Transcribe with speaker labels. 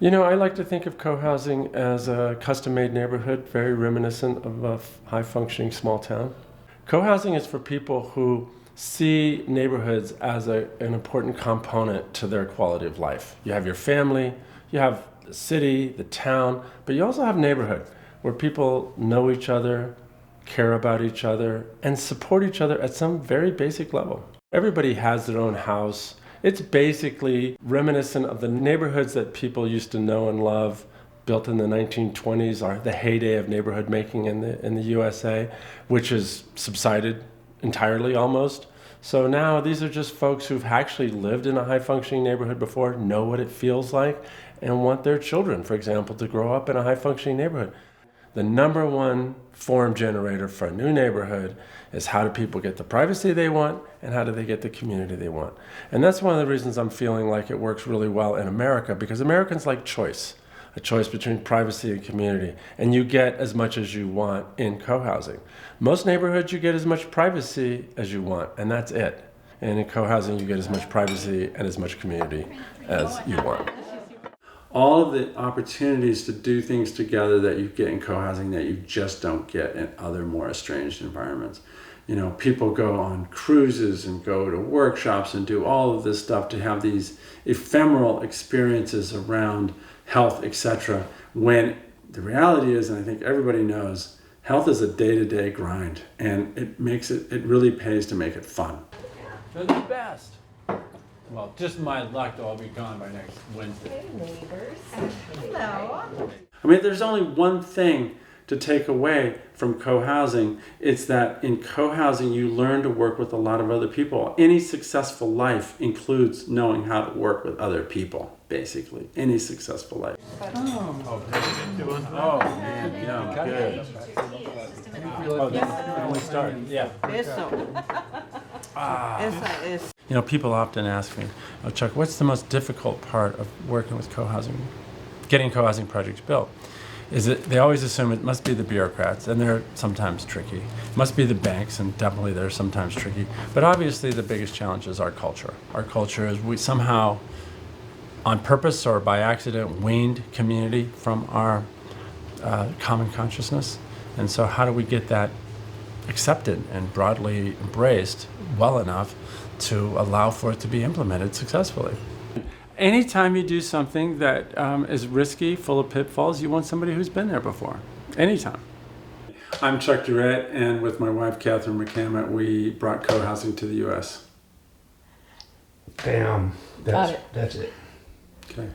Speaker 1: I like to think of co-housing as a custom-made neighborhood, very reminiscent of a high-functioning small town. Co-housing is for people who see neighborhoods as an important component to their quality of life. You have your family, you have the city, the town, but you also have neighborhood where people know each other, care about each other, and support each other at some very basic level. Everybody has their own house. It's basically reminiscent of the neighborhoods that people used to know and love, built in the 1920s, are the heyday of neighborhood making in the USA, which has subsided entirely almost. So now these are just folks who've actually lived in a high-functioning neighborhood before, know what it feels like, and want their children, for example, to grow up in a high-functioning neighborhood. The number one form generator for a new neighborhood is how do people get the privacy they want and how do they get the community they want. And that's one of the reasons I'm feeling like it works really well in America, because Americans like choice, a choice between privacy and community. And you get as much as you want in co-housing. Most neighborhoods you get as much privacy as you want, and that's it. And in co-housing you get as much privacy and as much community as you want. All of the opportunities to do things together that you get in co-housing that you just don't get in other more estranged environments. People go on cruises and go to workshops and do all of this stuff to have these ephemeral experiences around health, etc. When the reality is, and I think everybody knows, health is a day-to-day grind, and it really pays to make it fun.
Speaker 2: They're the best. Well, just my luck, they'll all be gone by next Wednesday.
Speaker 3: Hey, neighbors. Hello.
Speaker 1: I mean, there's only one thing to take away from co-housing. It's that in co-housing, you learn to work with a lot of other people. Any successful life includes knowing how to work with other people, basically. Any successful life.
Speaker 2: Oh, man, yeah, good. Oh, when we start, yeah. People often ask me, Chuck, what's the most difficult part of working with co-housing, getting co-housing projects built? They always assume it must be the bureaucrats, and they're sometimes tricky. It must be the banks, and definitely they're sometimes tricky. But obviously the biggest challenge is our culture. Our culture is we somehow, on purpose or by accident, weaned community from our common consciousness. And so how do we get that accepted and broadly embraced well enough to allow for it to be implemented successfully? Anytime you do something that is risky, full of pitfalls, you want somebody who's been there before. Anytime. I'm Chuck Durrett, and with my wife, Catherine McCammett, we brought co-housing to the U.S.
Speaker 4: Bam.
Speaker 3: Got it.
Speaker 4: That's it.
Speaker 1: Okay.